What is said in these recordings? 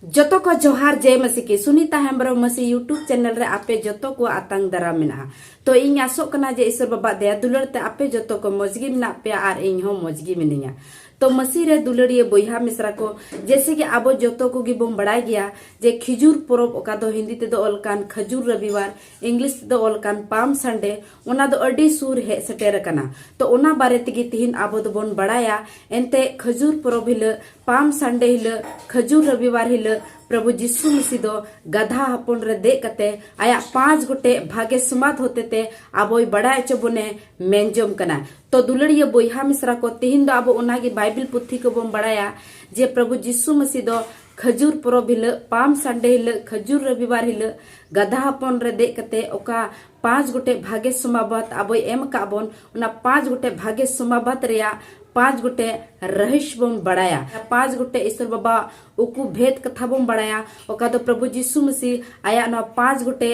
जतो को जोहार जय मसी की सुनीता हेम्ब्रम मसी यूट्यूब चैनल रे आपे जतो को आतंग दरा मेना तो इन आसोक कना जे ईश्वर बाबा दया दुलर ते आपे जतो को मजगी मेना पे आर इन हो मजगी मिनिया तो मसी रे दुलड़िए बोहा मिश्रा को जैसे कि आबो जतो को गिबोम बड़ाई गया जे खिजूर परब ओका दो हिंदी ते दो अलकान खजूर रविवार इंग्लिश ते दो अलकान पाम संडे ओना दो अडी सूर हे सटेर कना तो ओना बारे तेगी तिहिन आबो दो बोन बड़ाया एनते खजूर परब हिल पाम संडे हिल खजूर रविवार हिल प्रभु जिसु मसीह दो गधा हपन रे दे कते आया 5 गोटे भागे सुमात होते ते आबोई बड़ा चबोने मेंजोम कना तो दुलड़िए बोहा मिश्रा को तिहिन दो आबो ओनागी बाइबिल पुथी को बोम बड़ाया जे प्रभु जिसु मसीह दो खजूर परब हिल पाम संडे हिल खजूर रविवार हिल गधा हपन रे दे कते ओका 5 गोटे भागे सुमाबत आबोई एम काबोन ओना 5 गोटे भागे सुमाबत रेया 5 गोटे रहस्य बोम बड़ाया 5 गोटे ईश्वर बाबा उकु भेद कथा बोम बड़ाया ओका तो प्रभु जिसु मसीह आया न 5 गोटे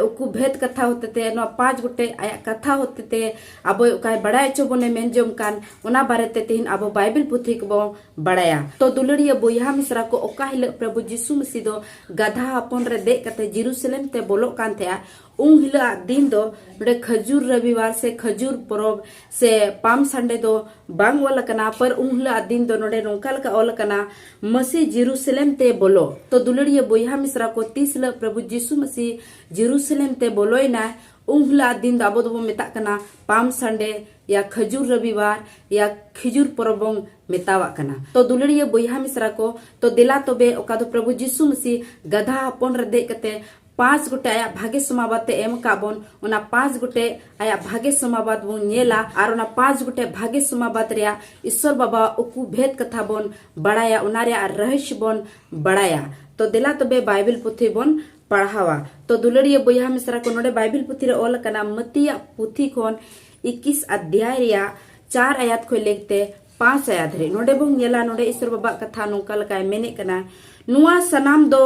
उकु भेद कथा होते ते न 5 गोटे आया कथा होते ते आबो ओका बड़ाय चोबने मेनजोम कान ओना बारेते तिहिन आबो बाइबिल पुथी को बोम बड़ाया तो दुलड़िए बोहा मिश्रा को ओका हिल प्रभु जिसु मसीह दो गधा अपन रे दे कते जेरूशलेम ते बोलो कान थे उन हिला दिन दो नोडे खजूर रविवार से खजूर परब से पाम संडे दो बांग वाला कना पर उन हिला दिन दो नोडे नोंकाल का ओल कना मसीह जेरूशलेम ते बोलो तो दुलड़िए बोहा मिश्रा को 30 ल प्रभु यीशु मसीह जेरूशलेम ते बोलोय ना उन हिला दिन दो आबो दो मेता कना पाम संडे या खजूर रविवार या खिजूर परब मेतावा कना तो दुलड़िए बोहा मिश्रा को तो दिला तोबे ओका दो प्रभु यीशु मसीह गधा अपन रे दे कते 5 गोटे आया भागे समाबाद ते एम काबोन ओना 5 गोटे आया भागे समाबाद बोन नेला आर ओना 5 गोटे भागे समाबाद रेया ईश्वर बाबा उकु भेद कथा बोन बड़ाया ओना रे रहस्य बोन बड़ाया तो दिला तबे बाइबिल पुथी बोन पढ़ावा तो दुलड़िए बोहा मिश्रा को नोडे बाइबिल पुथी रे ओल कना मतिया पुथी खोन 21 अध्याय रेया 4 आयात खो लेते 5 आयात रे नोडे बोन नेला नोडे ईश्वर बाबा कथा नोका लकाय मेने कना नुआ सनाम दो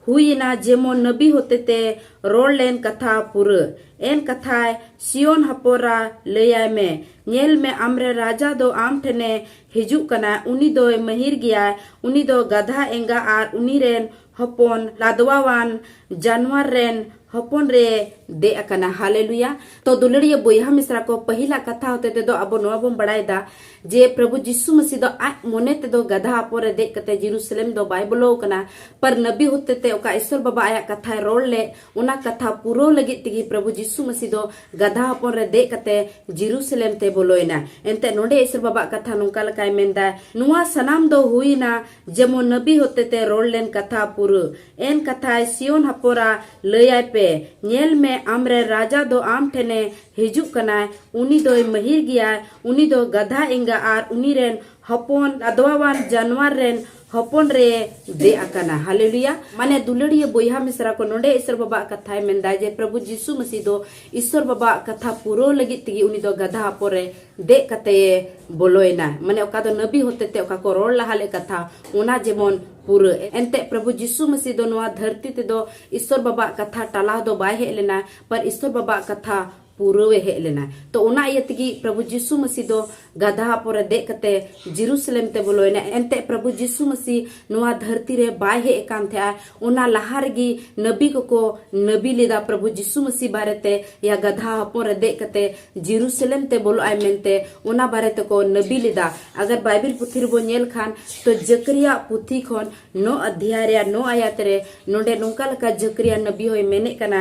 हुईना जेमो नबी होते ते रोल लेन कथा पुर एन कथाय सियोन हपोरा लयाय में नेल में आमरे राजा दो आम ठने हिजु कना उनी दो महिर गया उनी दो गधा एंगा आर उनी रेन हपोन लादवावान जानवर रेन हपोन रे दे अकना हालेलुया तो दुलड़िए बोहा मिश्रा को पहिला कथा होते ते दो अबो नोआ बोम बड़ायदा जे प्रभु यीशु मसीह दो आ मोने ते दो गधा अपोरे दे कते जेरूशलेम दो बाइबलो कना पर नबी होते ते ओका ईश्वर बाबा आया कथा रोल ले ओना कथा पूरो लगी तिगी प्रभु यीशु मसीह दो गधा अपन रे दे कते जेरूशलेम ते बोलोयना एनते नोडे ईश्वर बाबा कथा नोका लकाय मेंदा नुआ सनाम दो हुईना जेमो नबी होते ते रोल लेन कथा पूरो एन कथा सियोन हपोरा लयाय पे नेल में आमरे राजा दो आम ठेने हिजु कना उनी दो महिर गया उनी दो गधा एंगा आर उनी रेन हपोन अदवावान जानवर रेन हपोन रे दे अकना हालेलुया माने दुलड़िए बोहा मिश्रा को नोडे ईश्वर बाबा कथा मेंदा जे प्रभु यीशु मसीह दो ईश्वर बाबा कथा पूरो लगी तिगी उनी दो गधा अपोरे दे कते बोलोयना माने ओका दो नबी होते ते ओका को रोल लहाले कथा ओना जेमन पूरे एनते प्रभु यीशु मसीह दो नोआ धरती ते दो ईश्वर बाबा कथा टाला दो बाय हे लेना पर ईश्वर बाबा कथा पूरे हे लेना तो ओना इयतगी प्रभु यीशु मसीह दो गधा पर दे कते जेरूशलेम ते बोलोयना एनते प्रभु यीशु मसीह नोआ धरती रे बाय हे एकान थे ओना लहारगी नबी को नबी लेदा प्रभु यीशु मसीह बारेते या गधा पर दे कते जेरूशलेम ते बोलो आय मेनते ओना बारेते को नबी लेदा अगर बाइबिल पुथी रे बो नेल खान तो जकरिया पुथी खोन 9 अध्याय रे 9 आयत रे नोडे नोका लका जकरिया नबी होय मेने कना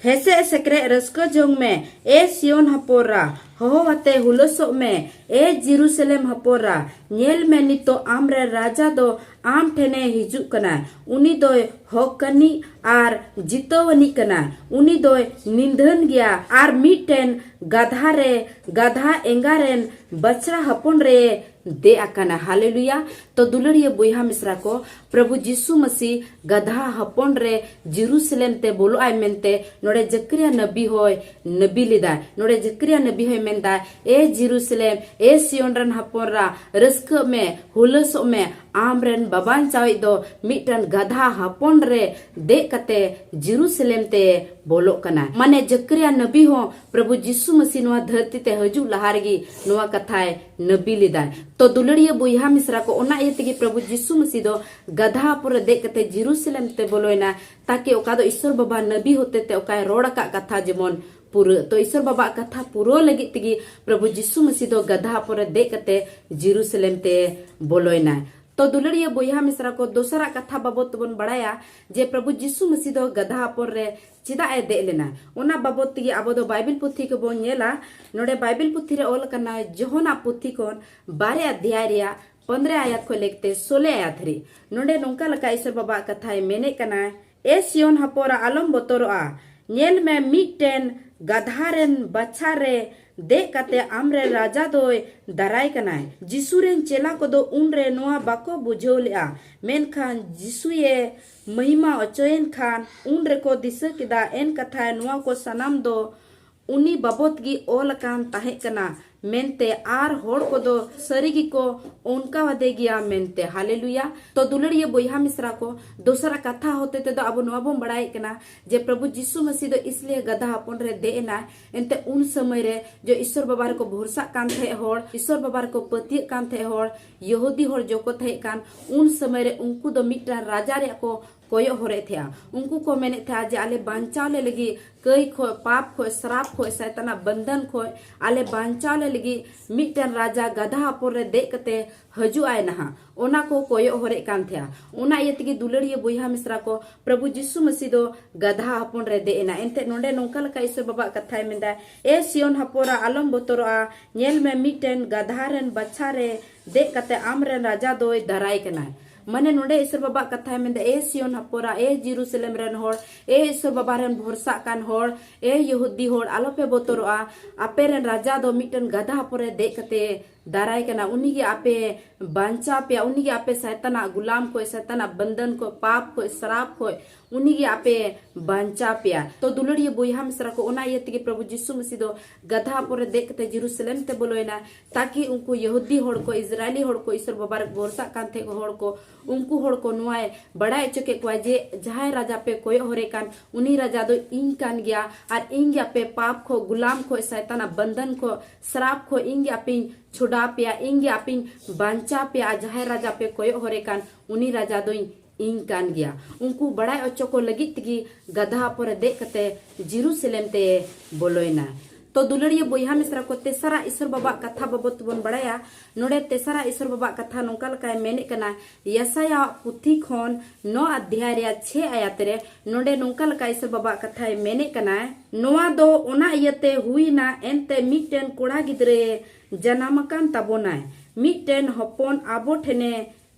हेसे सकरे रस्को जोंग में ए सियोन हपोरा हो वते हुलसो में ए जेरूशलेम हपोरा नेल में नितो आमरे राजा दो आम ठेने हिजु कना उनी दो होकनी आर जितोवनी कना उनी दो निंदन गया आर मीटेन गधा रे गधा एंगारेन बछड़ा हपोन रे दे अकना हालेलुया तो दुलड़िए बोहा मिश्रा को प्रभु यीशु मसीह गधा हपोन रे जेरूशलेम ते बोलो आय मेनते नोडे जकरिया नबी होय नबी लिदा नोडे जकरिया नबी होय मेंदा ए जेरूसलेम ए सियोन रन हपोनरा रस्क में हुलस में आमरेन बाबान चावई दो मिटन गधा हपोन रे दे कते जेरूसलेम ते बोलो कना माने जकरिया नबी हो प्रभु यीशु मसीह नवा धरती ते हजू लहारगी नवा कथाए नबी लिदाय तो दुलड़िया बुइहा मिश्रा को ओना ये प्रभु यीशु मसीह दो गधा पर दे कते जेरूसलेम ते बोलोयना ताकि ओका दो ईश्वर बाबा नबी होते ते ओका रोड़ का कथा जेमन पूरा तो ईश्वर बाबा कथा पूरा लगी तगी प्रभु यीशु मसीह दो गधा पर दे कते जेरूसलेम ते बोलोयना तो दुलड़िया बोया मिश्रा को दोसरा कथा बाबत बन बड़ाया जे प्रभु यीशु मसीह दो गधा पर रे चिदा ए दे लेना ओना बाबत तगी आबो दो बाइबल पुथी को बोन नेला नोडे बाइबल पुथी रे ओल कना जोहना पुथी कोन 12 अध्याय रिया 15 आयत को लेखते 16 आयत री नोडे नोंका लका ईश्वर बाबा कथा मेने कना ए सियोन हपोरा आलम बोतरोआ नेल में मिटन गधारेन बच्चा रे दे कते आमरे राजा दोय दाराय कनाय जिसुरेन चेला को दो उन रे नोआ बाको बुझो लिया मेनखान जिसुये महिमा अचोयन खान उन रे को दिस किदा एन कथा नोआ को सनाम दो उनी बाबत गी ओल कान ताहे कना मेनते आर होड़ को दो सरीगी को उनका वदे गया मेनते हालेलुया तो दुलड़िया बोया मिश्रा को दूसरा कथा होते ते दो अब नवा बड़ाई कना जे प्रभु यीशु मसीह दो इसलिए गधा अपन रे देना एनते उन समय रे जो ईश्वर बाबा को भरोसा कान थे होड़ ईश्वर बाबा को पति कान थे होड़ यहूदी होड़ जो को थे कान उन समय रे उनको दो मिटा राजा रे को कोयो होरे थे उनको को मैंने थे जे आले बांचाले लगी कई खो पाप खो श्राप खो शैताना बंधन खो आले बांचाले लगी मिटन राजा गधा पर रे दे कते हजू आए नहा ओना को कोयो होरे कान थे ओना ये तगी दुलड़िया बोया मिश्रा को प्रभु यीशु मसीह दो गधा अपन रे देना एनते नोंडे नोंका लका ईश्वर बाबा कथा मेंदा ए सियोन हपोरा आलम बोतरोआ नेल में मिटन गधारेन बच्चा रे दे कते आमरेन राजा दोय धराय कना मने नोंडे ईश्वर बाबा कथा मेंदा ए सियोन हपोरा ए जेरूसलेम रेन होड़ ए ईश्वर बाबा रेन भरोसा कान होड़ ए यहूदी होड़ आलोपे बोतरोआ आपे रेन राजा दो मिटन गधा पर दे कते दाराय कना उन्हीं के आपे बांचा पे उन्हीं के आपे शैताना गुलाम को शैताना बंधन को पाप को श्राप को उन्हीं के आपे बांचा पिया तो दुलड़िया बोया मिश्रा को ओना ये तगी प्रभु यीशु मसीह दो गधा पर देखते जेरूसलेम ते बोलोयना ताकि उनको यहूदी होड़ को इजरायली होड़ को ईश्वर बाबा भरोसा कांथे को होड़ को उनको होड़ को नुआए बड़ा चके को जे जहां राजा पे कोई होरे कान उन्हीं राजा दो इंग कान गया और इंग पे पाप को गुलाम को शैताना बंधन को श्राप को इंग पे छुड़ा पिया इंग पे बांचा पिया जहां राजा पे कोई होरे कान उन्हीं राजा दो इंग कान गया उनको बड़ा अच्छो को लगी तगी गधा पर दे कते जेरूसलेम ते बोलोयना तो दुलड़िया बोया मिश्रा को तेसरा ईश्वर बाबा कथा बाबत बन बड़ाया नोडे तेसरा ईश्वर बाबा कथा नोंका लका मेने कना यसाया पुथी खन 9 अध्याय रे 6 आयत रे नोडे नोंका लका ईश्वर बाबा कथा मेने कना नोआ दो ओना इयते हुईना एनते मिटन कोड़ा गिदरे जनामकान तबोनाय मिटन हपन आबो ठेने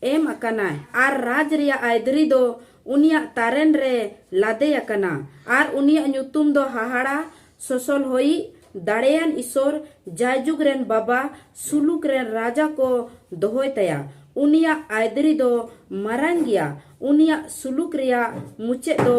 एम अकनाय आर राज रिया आयदरी दो उनिया तारेन रे लादे अकना आर उनिया ᱧᱩᱛᱩᱢ दो हाहाड़ा सोसल होई दाड़ेयान ईश्वर जायजुग रेन बाबा सुलुक रेन राजा को दोहोय तया उनिया आयदरी दो मरांग गया उनिया सुलुक रिया मुचे दो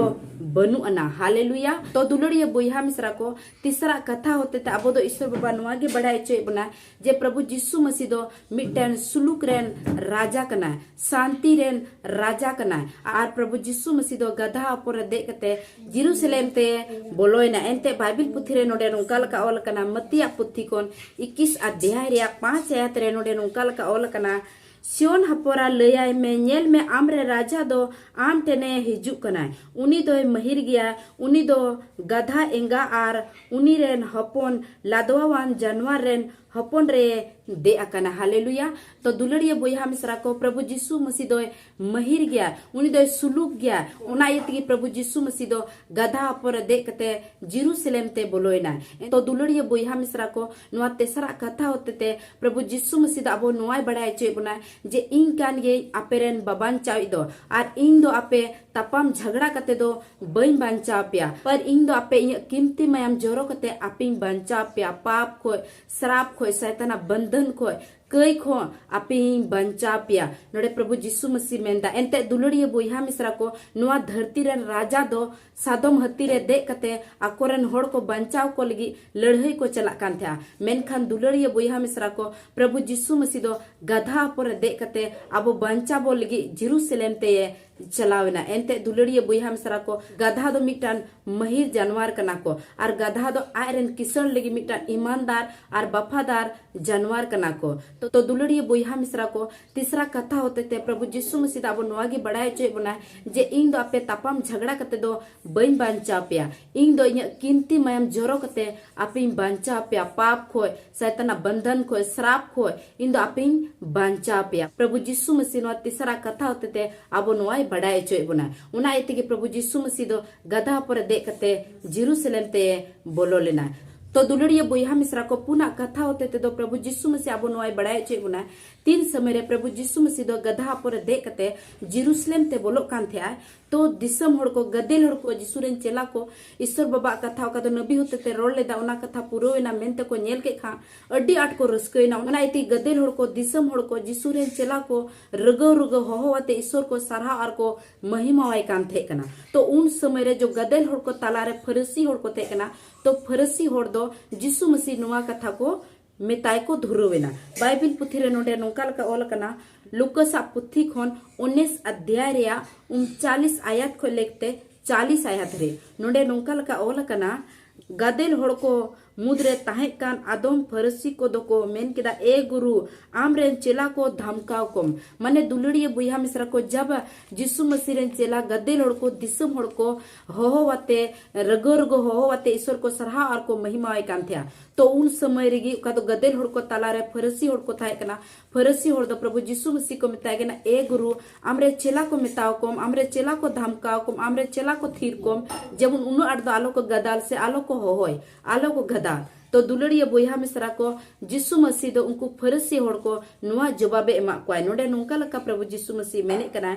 बनु अना हालेलुया तो दुलड़िया बोया मिश्रा को तीसरा कथा होते थे अब दो ईश्वर बाबा नुआ गे बड़ाई चे बना जे प्रभु यीशु मसीह दो मिटन सुलुक रेन राजा कना शांति रेन राजा कना आर प्रभु यीशु मसीह दो गधा पर दे कते जेरूसलेम ते बोलोयना एनते बाइबल पुथी रे नोडे नोंका लका ओल कना मत्तिया पुथी कोन 21 अध्याय रे 5 आयत रे नोडे नोंका लका ओल कना सियोन हपोरा लयाय में नेल में आमरे राजा दो आम टेने हिजू कना उनी दो महिर गया उनी दो गधा एंगा आर उनी रेन हपोन लादवावान जानवर रेन हपोन रे दे अकना हालेलुया तो दुलड़िया बोया मिश्रा को प्रभु यीशु मसीह दो महिर गया उनी दो सुलुक गया ओना यति प्रभु यीशु मसीह दो गधा पर दे कते जेरूसलेम ते बोलोयना तो दुलड़िया बोया मिश्रा को नुआ तेसरा कथा होते ते प्रभु यीशु मसीह दो अब नुआय बड़ाय चे बना जे इन कान गे आपेरेन बाबान चाइ दो आर इन दो आपे तापाम झगड़ा कते दो बइन बांचा पिया पर इन दो आपे कीमती मायाम जोरो कते आपिंग बांचा पिया पाप को श्राप को शैताना बंधन को कई खो आपे बंचा पिया नोडे प्रभु यीशु मसीह मेंदा एंते दुलड़िया बोहा मिश्रा को नुआ धरती रे राजा दो सादम हत्ती रे दे कते आकोरन होड़ को बंचाव को लगी लड़ाई को चला कान था मेनखान दुलड़िया बोहा मिश्रा को प्रभु यीशु मसीह दो गधा पर दे कते अब बंचाव लगी जेरूसलेम ते चलावेना एंते दुलड़िया बोहा मिश्रा को गधा दो मिटान महिर जानवर कना को और गधा दो आयरन किसन लगी मिटान ईमानदार और वफादार जानवर कना को तो दुलड़िया बोहा मिश्रा को तीसरा कथा होते थे प्रभु यीशु मसीह अब नोगी बड़ाय चे बना जे इन दो आपे तापाम झगड़ा कते दो बइन बांचा पिया इन दो इन कीमती मायम जोरो कते आपे बांचा पिया पाप खोय शैताना बंधन खोय श्राप खोय इन दो आपे बांचा पिया प्रभु यीशु मसीह नो तीसरा कथा होते थे अब नोई बड़ाय चे बना उना इतगे प्रभु यीशु मसीह दो गधा पर दे कते जेरूसलेम ते बोलो लेना तो दुलड़िया बोहा मिश्रा को पुनः कथा होते थे तो प्रभु यीशु मसीह अब नोई बड़ाय चे बना तीन समय रे प्रभु यीशु मसीह दो गधा पर दे कते जेरूसलेम ते बोलो कान थे तो दिसम होड़ को गदेल होड़ को जिसुरेन चेला को ईश्वर बाबा कथा का तो नबी होते थे रोल लेदा उना कथा पुरोवेना मेनते को नेल के खा अड्डी आट को रस्कइना उना इति गदेल होड़ को दिसम होड़ को जिसुरेन चेला को रगो रगो होहोवाते ईश्वर को सराह और को महिमा वाई कान थे कना तो उन समय रे जो गदेल होड़ को तालारे फरसी होड़ को थे कना तो फरसी होड़ दो यीशु मसीह नुआ कथा को मेताय को धुरुवेना बाइबिल पुथी रे नोडे नोंका लका ओल कना लुकास पुथी खन 19 अध्याय रे 39 आयत को लेते 40 आयत रे नोडे नोंका लका ओल कना गदेल होड़ को मुद्रे ताहे कान आदम फरसी को दोको मेन केदा ए गुरु आमरेन चेला को धमकाव कोम माने दुलड़िया बोहा मिश्रा को जब यीशु मसीह रेन चेला गदेल होड़ को दिसम होड़ को होहोवाते रगो रगो होहोवाते ईश्वर को सराहा और को महिमा आय कान थिया तो उन समय रेगी का तो गदेल होड़ को ताला रे फरसी होड़ को थाए कना फरसी होड़ दो प्रभु यीशु मसीह को मिताए गना ए गुरु आमरे चेला को मिताव कोम आमरे चेला को धमकाव कोम आमरे चेला को थीर कोम जब उन अड़ दो आलो को गदाल से आलो को होय आलो को गदाल तो दुलड़िया बोहा मिश्रा को यीशु मसीह दो उनको फरसी होड़ को नुआ जवाबे एमा को नोडे नोंका लका प्रभु यीशु मसीह मेने कना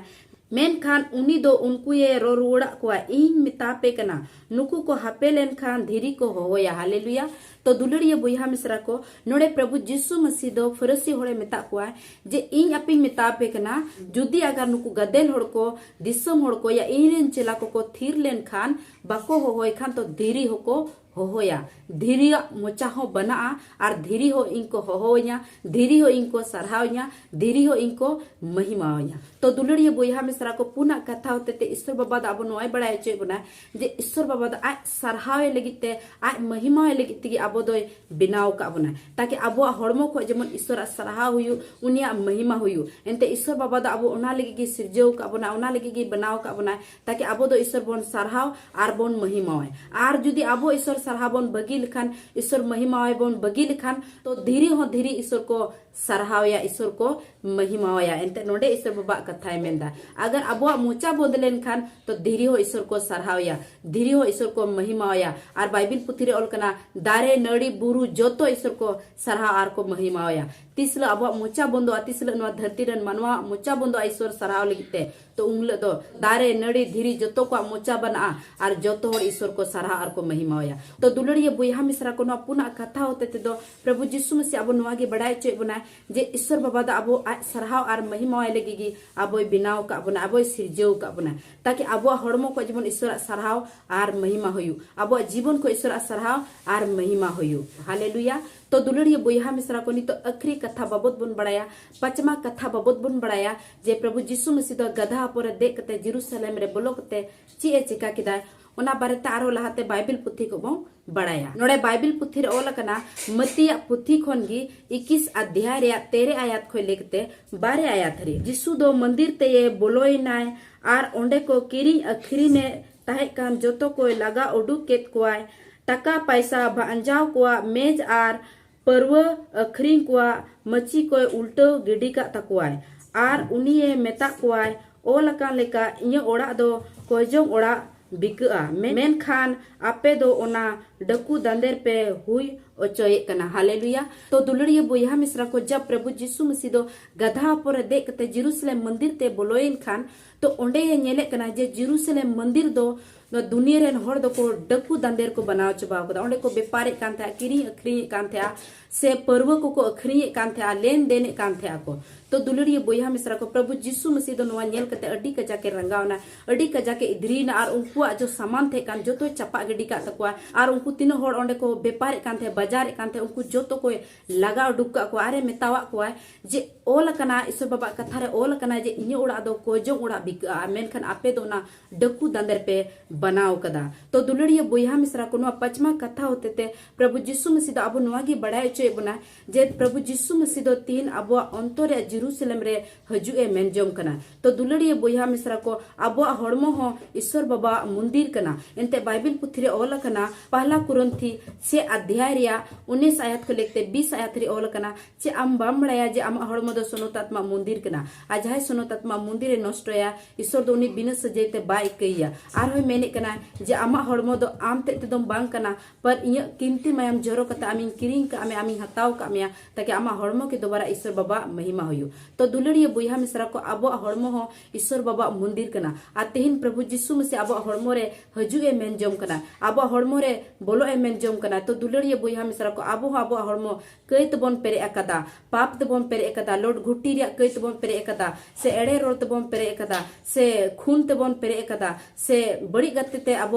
मेन खान उनी दो उनको ये रो रुड़ा को इन मितापे कना नुकु को हापे लेन खान धीरी को होया हालेलुया तो दुलड़िया बोहा मिश्रा को नोडे प्रभु यीशु मसीह दो फरसी होड़े मिता को जे इन अपी मितापे कना जुदी अगर नुकु गदेल होड़ को दिसम होड़ को या इन चेला को थीर लेन खान बाको होय खान तो धीरी होको होया धीरी मोचा हो बना और धीरी हो इनको होया धीरी हो इनको सराहया धीरी हो इनको महिमाया तो दुलड़िया बोहा मिश्रा को पुनः कथा होते ते ईश्वर बाबा दा अब नोय बड़ाय चे बना जे ईश्वर बाबा दा आज सराहावे लगिते आज महिमावे लगिते अब दो बनाव का बना ताकि अब हड़मो को जेमन ईश्वर सराहा हुयु उनिया महिमा हुयु एंते ईश्वर बाबा दा अब ओना लगी की सिरजव का बना ओना लगी की बनाव का बना ताकि अब दो ईश्वर बोन सराहाव आर बोन महिमावे आर जुदी अब ईश्वर सराहा बोन बगी लिखान ईश्वर महिमावे बोन बगी लिखान तो धीरे हो धीरे ईश्वर को सराहावया ईश्वर को महिमावया एंते नोडे ईश्वर बाबा कथाय मेंदा अगर अब मोचा बदलेन खान तो धीरे हो ईश्वर को सराहावया धीरे हो ईश्वर को महिमावया और बाइबिल पुथी रे ऑल कना दारे नड़ी बुरु जोतो ईश्वर को सराहा आर को महिमावया तीसला अब मोचा बंदो तीसला नो धरती रन मानवा मोचा बंदो ईश्वर सराहाव लगिते तो उंगले दो दारे नड़ी धीरे जोतो को मोचा बना और जोतो हो ईश्वर को सराहा आर को महिमावया तो दुलड़िया बोहा मिश्रा को नो पुनः कथा होते ते दो प्रभु यीशु मसीह अब नोगे बड़ाय चे बना जे ईश्वर बाबा दा अब सराहाव आर महिमा लगी अब बिनाव का बना अब सिरजव का बना ताकि अब हड़मो को जीवन ईश्वर सराहाव आर महिमा होयु अब जीवन को ईश्वर सराहाव आर महिमा होयु हालेलुया तो दुलड़िया बोहा मिश्रा को नितो अखरी कथा बाबत बन बड़ाया पचमा कथा बाबत बन बड़ाया जे प्रभु यीशु मसीह दो गधा पर देख कते जेरूसलेम रे बोलो कते ची चिका किदा ओना बारेते आरो लहाते बाइबिल पुथी को बो बड़ाया नोडे बाइबिल पुथी रे ओल कना मतिया पुथी खनगी 21 अध्याय रे 13 आयत खो लेकते 12 आयत रे यीशु दो मंदिर ते ये बोलोय नाय आर ओंडे को किरी अखरी ने ताहे कान जोतो को लगा उडुक केत कोय टका पैसा भांजाव को मेज आर पर्व अखरी को मची को उल्टो गिडी का तकुआय आर उनिये मेता कोय ओल का लेका इnye ओड़ा दो कोजों ओड़ा बिका मेन खान आपे दो ओना डकू दांदेर पे हुई ओचोए कना हालेलुया। तो दुलड़िया बोया मिश्रा को जब प्रभु यीशु मसीह दो गधा पर देख कते जेरूशलेम मंदिर ते बोलोइन खान तो ओंडे ये नेले कना जे जेरूशलेम मंदिर दो दुनिया रेन हर दो को डकू दंदेर को बनाव चबाव कदा ओंडे को बेपारे कान था किरी अखरी कान था से पर्व को अखरी कान था लेन देन कान था को। तो दुलड़िया बोया मिश्रा को प्रभु यीशु मसीह दो नवा नेल कते अड्डी कजा के रंगावना अड्डी कजा के इधरीना और उनकुआ जो सामान थे कान जो तो चपा गड्डी का तकवा और उनको तीनों हर ओंडे को बेपारे कान थे बाजार कान थे उनको जो तो को लगाव डुक्का को आरे मेतावा को जे ओल कना ईश्वर बाबा कथा रे ओल कना जे इnye ओड़ा दो कोजो ओड़ा बिका मेनखान आपे दो ना डकू दंदर पे बनाव कदा। तो दुलड़िया बोया मिश्रा को पचमा कथा होते थे प्रभु यीशु मसीह अब नवागी बढ़ाई चे बना जे प्रभु यीशु मसीह तीन अब अंतर जेरूशलेम रे हजुए मेनजोम कना। तो दुलड़िया बोया मिश्रा को अब हड़मो हो ईश्वर बाबा मंदिर कना एनते बाइबल पुथी रे ओल कना पहला कुरंथी 6 अध्याय रिया 19 आयत को लेते 20 आयत रे ओल कना चे आम बाम बड़ाया जे आम हड़मो दो सोनोतात्मा मंदिर कना आ जहाय सोनोतात्मा मंदिर रे नष्टया ईश्वर दो उनी बिना सजेते बाय कइया आर होय मेने कना जे आमा हड़मो दो आम ते दम बांग कना पर इया कीमती मायाम जरो कता आमी किरिंग का आमी हताव का मिया ताकि आमा हड़मो के दोबारा ईश्वर बाबा महिमा होयो। तो दुलड़िया बोया मिश्रा को अब हड़मो हो ईश्वर बाबा मंदिर कना आ तेहिन प्रभु यीशु मसीह अब हड़मो रे हजुए मेनजोम कना अब हड़मो रे बोलो ए मेनजोम कना। तो दुलड़िया बोया मिश्रा को अब हड़मो कई तबन पेरे अकदा पाप तबन पेरे अकदा लोड घुटी रे कई तबन पेरे अकदा से एड़े रोड तबन पेरे अकदा से खून तबन पेरे अकदा से बड़ी गते ते अब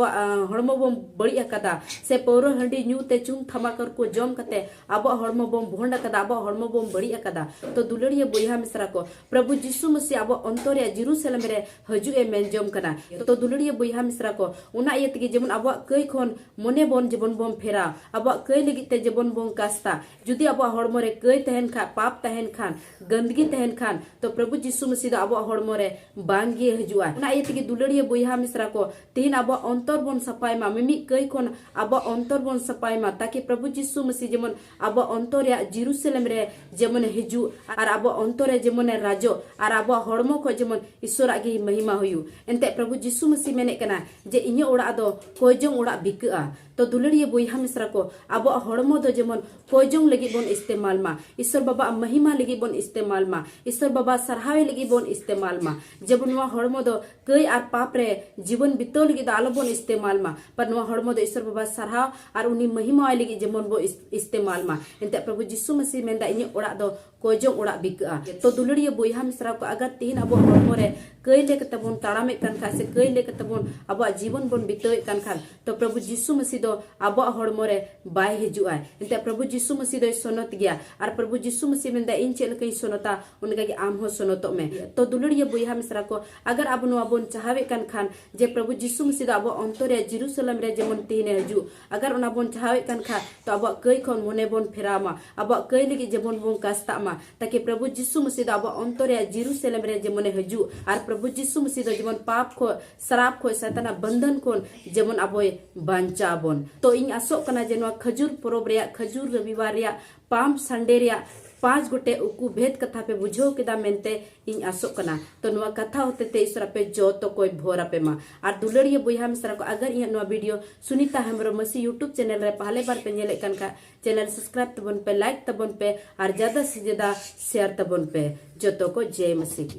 हड़मो बम बड़ी अकदा से पौरो हंडी न्यू ते चुंग थमाकर को जम कते अब हड़मो बम भोंड अकदा अब हड़मो बम बड़ी अकदा। तो दुलड़िया बोया मिश्रा को प्रभु यीशु मसीह अब अंतरे जेरूशलेम रे हजुए मेनजोम कना। तो दुलड़िया बोया मिश्रा को उना इयतगी जेमन अब कई खन मने बन जेबन बम फेरा अब कई लगित ते जेबन बम कास्ता जुदी अब हड़मो रे कई तहन खा पाप तहन खान गंदगी तहन खान तो प्रभु यीशु मसीह अब हड़मो रे बांगी हजुआ उना इयतगी दुलड़िया बोया मिश्रा को तीन अब अंतर बन सफाई मा मिमी कई खन अब अंतर बन सफाई मा ताकि प्रभु यीशु मसीह जेमन अब अंतर जेरूशलेम रे जेमन हिजु और अब अंतर जेमन राजो और अब हड़मो को जेमन ईश्वर आगे महिमा हुयु एनते प्रभु यीशु मसीह मेने कना जे इnye ओड़ा दो कोजों ओड़ा बिका। तो दुलड़िया बोया मिश्रा को अब हड़मो दो जेमन कोजों लगी बन इस्तेमाल मा ईश्वर बाबा महिमा लगी बन इस्तेमाल मा ईश्वर बाबा सरहावे लगी बन इस्तेमाल मा जब नुआ हड़मो दो कई और पाप रे जीवन बितो लगी दो आलो बन इस्तेमाल मा पर नुआ हड़मो दो ईश्वर बाबा सरहाव और उनी महिमा लगी जेमन बो इस्तेमाल मा एनते प्रभु यीशु मसीह मेंदा इnye ओड़ा दो कोजों ओड़ा बिका। तो दुलड़िया बोया मिश्रा को अगर तीन अब हड़मो रे कई लेके तबन ताड़ामे कान खा से कई लेके तबन अब जीवन बन बितोए कान खान तो प्रभु यीशु मसीह दो अब हड़मो रे बाय हजुआ एनते प्रभु यीशु मसीह दो सोनत गया और प्रभु यीशु मसीह मेंदा इन चेल कई सोनता उनका कि आम हो सोनतो में। तो दुलड़िया बोया मिश्रा को अगर अब नुआ बन चाहवे कान खान जे प्रभु यीशु मसीह अब अंतर जेरूशलेम रे जेमन तीने हजु अगर उना बन चाहवे कान खा तो अब कई खन मने बन फेरामा अब कई लगी जेमन बन कास्ता मा ताकि प्रभु यीशु मसीह अब अंतर जेरूशलेम रे जेमन हजु और प्रभु यीशु मसीह जेमन पाप को शराब को सैताना बंधन को जेमन अब बांचा बन। तो इन आसोक कना जे नवा खजूर परब रे खजूर रविवार रे पाम संडे रे 5 गोटे उकु भेद कथा पे बुझो केदा मेनते इन आसोक कना। तो नवा कथा होते ते ईश्वर पे जो तो कोई भोरा पे मा और दुलड़िया बोया मिश्रा को अगर इन नवा वीडियो सुनीता हेम्ब्रम मसी यूट्यूब चैनल रे पहले बार पे नेले कन का चैनल सब्सक्राइब तबन पे लाइक तबन पे और ज्यादा से ज्यादा शेयर तबन पे जो तो को जय मसीह।